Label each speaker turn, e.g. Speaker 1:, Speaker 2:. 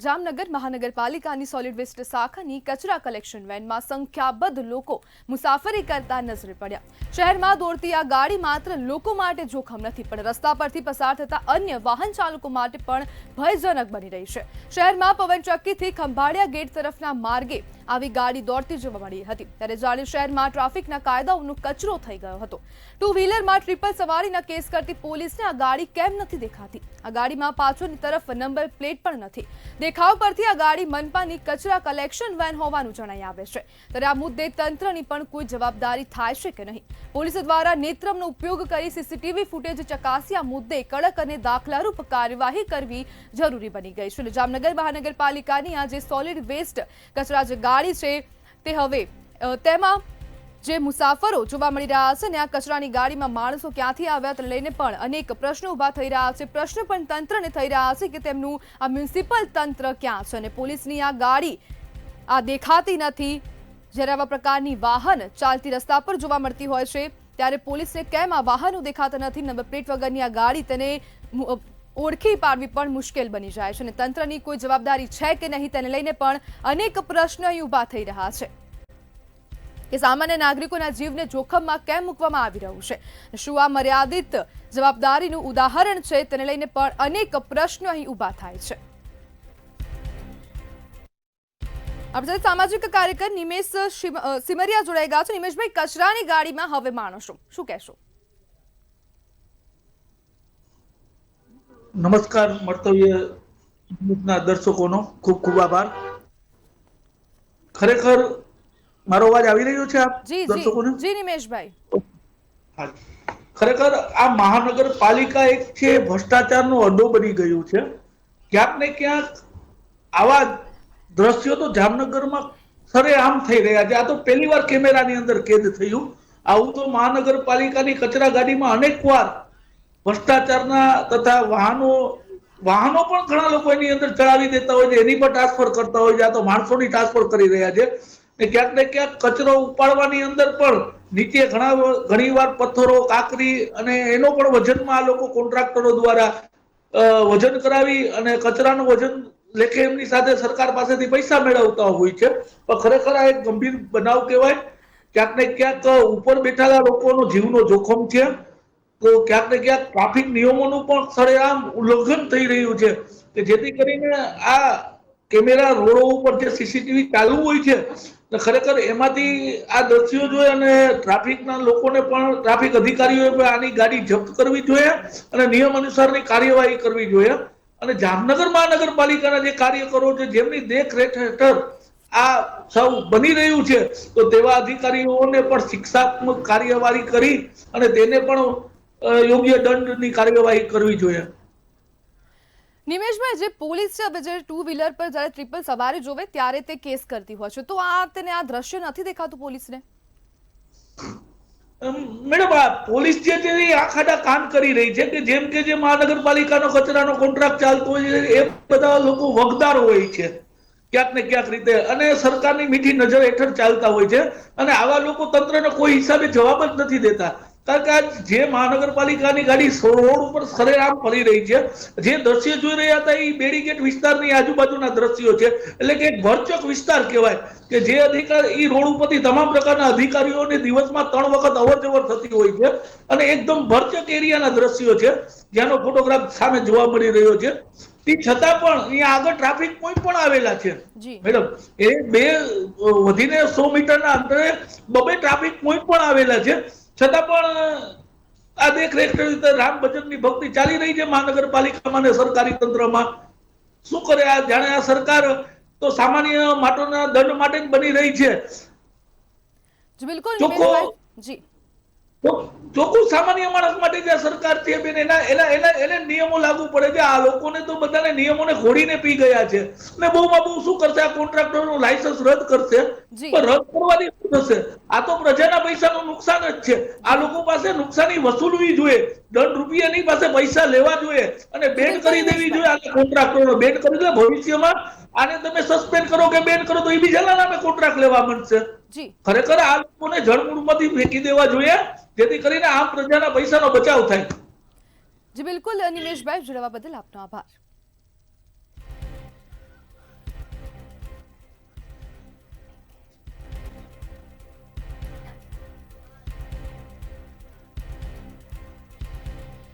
Speaker 1: જામનગર મહાનગરપાલિકાની solid waste શાખાની કચરા કલેક્શન વેનમાં સંખ્યાબંધ લોકો મુસાફરી કરતા નજરે પડ્યા। શહેરમાં દોડતી આ ગાડી માત્ર લોકો માટે જોખમ નથી, પણ રસ્તા પરથી પસાર થતા અન્ય વાહન ચાલકો માટે પણ ભયજનક બની રહી છે। શહેરમાં પવનચક્કીથી ખંભાળિયા ગેટ તરફના માર્ગે આવી ગાડી દોડતી જોવા મળી હતી, ત્યારે જાણે શહેરમાં ટ્રાફિકના કાયદાઓનો કચરો થઈ ગયો હતો। ટુ વ્હીલરમાં ટ્રિપલ સવારીના કેસ કરતી પોલીસને આ ગાડી કેમ નથી દેખાતી? આ ગાડીમાં પાછળની તરફ નંબર પ્લેટ પણ નથી। દેખાવ પરથી આ ગાડી મનપાની કચરા કલેક્શન વેન હોવાનું જણાઈ આવે છે, ત્યારે આ મુદ્દે તંત્રની પણ કોઈ જવાબદારી થાય છે કે નહીં? પોલીસ દ્વારા નેત્રમનો ઉપયોગ કરી સીસીટીવી ફૂટેજ ચકાસી આ મુદ્દે કડક અને દાખલારૂપ કાર્યવાહી કરવી જરૂરી બની ગઈ છે। જામનગર મહાનગરપાલિકાની આ જે સોલિડ વેસ્ટ કચરા જે ગાડી છે તે હવે તેમાં જે મુસાફરો જોવા મળી રહ્યા છે ને આ કચરાની ગાડીમાં માણસો ક્યાંથી આવ્યા તે લઈને પણ અનેક પ્રશ્નો ઊભા થઈ રહ્યા છે। પ્રશ્ન પણ તંત્રને થઈ રહ્યા છે કે તેમનું આ મ્યુનિસિપલ તંત્ર ક્યાં છે અને પોલીસની આ ગાડી આ દેખાતી નથી। જ્યારે આવા પ્રકારની વાહન ચાલતી રસ્તા પર જોવા મળતી હોય છે ત્યારે પોલીસને કેમ આ વાહનો દેખાતા નથી? નંબર પ્લેટ વગરની આ ગાડી તેને ઓળખી પાડવી પણ મુશ્કેલ બની જાય છે અને તંત્રની કોઈ જવાબદારી છે કે નહીં તેને લઈને પણ અનેક પ્રશ્નો અહીં ઊભા થઈ રહ્યા છે કે સામાન્ય નાગરિકોના જીવને જોખમમાં કેમ મૂકવામાં આવી રહ્યું છે? શું આ મર્યાદિત જવાબદારીનું ઉદાહરણ છે? તેને લઈને પણ અનેક પ્રશ્નો અહીં ઊભા થાય છે। આપણી સાથે સામાજિક કાર્યકર નિમેશ સિમરિયા જોડાઈ ગયા છે। નિમેશભાઈ, કચરાની ગાડીમાં હવે માણસો, શું કહેશો?
Speaker 2: નમસ્કાર મંતવ્ય દર્શકોનો ખૂબ ખૂબ આભાર। ખરેખર મારો અવાજ આવી રહ્યો છે આપ દર્શકોને?
Speaker 1: જી નિમેશભાઈ,
Speaker 2: ખરેખર આ મહાનગરપાલિકા એક છે ભ્રષ્ટાચારનો અડ્ડો બની ગયું છે। ક્યાંક ને ક્યાંક આવા દ્રશ્યો તો જામનગરમાં સરેઆમ થઈ રહ્યા છે। આ તો પહેલી વાર કેમેરાની અંદર કેદ થયું। આવું તો મહાનગરપાલિકાની કચરા ગાડીમાં અનેક વાર ભ્રષ્ટાચારના તથા વાહનો પણ ઘણા લોકો એની અંદર ચડાવી દેતા હોય છે, એની પણ ટ્રાન્સફર કરતા હોય છે। આ તો માણસોની ટ્રાન્સફર કરી રહ્યા છે ને ક્યાંક ને ક્યાંક કચરો ઉપાડવાની અંદર પણ નીચે ઘણી વાર પથ્થરો, કાકરી અને એનો પણ વજનમાં આ લોકો કોન્ટ્રાક્ટરો દ્વારા વજન કરાવી અને કચરાનું વજન લેખે એમની સાથે સરકાર પાસેથી પૈસા મેળવતા હોય છે। પણ ખરેખર આ એક ગંભીર બનાવ કહેવાય। ક્યાંક ને ક્યાંક ઉપર બેઠેલા લોકોનો જીવનો જોખમ છે, તો ક્યાંક ને ક્યાંક ટ્રાફિક નિયમોનું પણ સરેઆમ ઉલ્લંઘન થઈ રહ્યું છે કે જેથી કરીને આ કેમેરા રોડો ઉપર જે સીસીટીવી ચાલુ હોય છે ખરેખર એમાંથી આ દ્રશ્યો જોઈ અને ટ્રાફિકના લોકોને પણ ટ્રાફિક અધિકારીઓએ આની ગાડી જપ્ત કરવી જોઈએ અને નિયમ અનુસારની કાર્યવાહી કરવી જોઈએ। અને જામનગર મહાનગરપાલિકાના જે કાર્યકરો છે જેમની દેખરેખ હેઠળ આ સૌ બની રહ્યું છે તો તેવા અધિકારીઓને પણ શિક્ષાત્મક કાર્યવાહી કરી અને તેને પણ યોગ્ય દંડની કાર્યવાહી કરવી જોઈએ।
Speaker 1: નિમેશભાઈ, જે પોલીસ છે હવે જે ટુ વ્હીલર પર જ્યારે ટ્રિપલ સવારી જોવે ત્યારે તે કેસ કરતી હોય છે, તો તેને આ દ્રશ્ય નથી દેખાતું પોલીસને?
Speaker 2: મેડમ, આ પોલીસ જે છે એ આખાડા કામ કરી રહી છે કે જેમ કે જે મહાનગરપાલિકાનો કચરાનો કોન્ટ્રાક્ટ ચાલતો હોય છે એ બધા લોકો વગદાર હોય છે ક્યાંક ને ક્યાંક રીતે અને સરકારની મીઠી નજર હેઠળ ચાલતા હોય છે અને આવા લોકો તંત્રને કોઈ હિસાબે જવાબ જ નથી દેતા। કારણ કે આ જે મહાનગરપાલિકાની ગાડી રોડ ઉપર સરેઆમ ફરી રહી છે, જે દ્રશ્ય જોઈ રહ્યા હતા એ બેડીગેટ વિસ્તારની આજુબાજુના દ્રશ્યો છે, એટલે કે એક ભરચક વિસ્તાર કહેવાય કે જે અધિકારી રોડ ઉપરથી તમામ પ્રકારના અધિકારીઓને દિવસમાં 3 વખત અવરજવર થતી હોય છે અને એકદમ ભરચક એરિયાના દ્રશ્યો છે જેનો ફોટોગ્રાફ સામે જોવા મળી રહ્યો છે। તે છતાં પણ અહીંયા આગળ ટ્રાફિક પોઈન્ટ પણ આવેલા છે મેડમ, એ બે વધીને 100 મીટરના અંતરે 2 ટ્રાફિક પોઈન્ટ પણ આવેલા છે, છતાં પણ આ દેખરેખ રીતે રામ ભજનની ભક્તિ ચાલી રહી છે મહાનગરપાલિકામાં અને સરકારી તંત્રમાં। શું કરે આ? જાણે આ સરકાર તો સામાન્ય માટેના દંડ માટે જ બની રહી છે।
Speaker 1: બિલકુલ,
Speaker 2: ચોખ્ખું સામાન્ય માણસ માટે જે સરકાર છે બેન એને નિયમો લાગુ પડે છે। આ લોકોને તો બધાને નિયમોને ઘોડીને પી ગયા છે ને બહુમાં બહુ શું કરશે? આ કોન્ટ્રાક્ટરનું લાયસન્સ રદ કરશે, પણ રદ કરવાથી શું થશે? આ તો પ્રજાના પૈસાનું નુકસાન જ છે। આ લોકો પાસે નુકસાની વસૂલવી જોઈએ, દંડ રૂપિયાની પાસે પૈસા લેવા જોઈએ અને બેન કરી દેવી જોઈએ। આ કોન્ટ્રાક્ટરોને બેન કરી દે, ભવિષ્યમાં આને તમે સસ્પેન્ડ કરો કે બેન કરો તો એ બીજાના નામે કોન્ટ્રાક્ટ લેવા માંડશે। ખરેખર આ લોકોને જળમૂળમાંથી ફેંકી દેવા જોઈએ જેથી કરીને આમ પ્રજાના પૈસાનો બચાવ થાય।
Speaker 1: જી બિલકુલ નિમેશભાઈ, જોડાવા બદલ આપનો આભાર।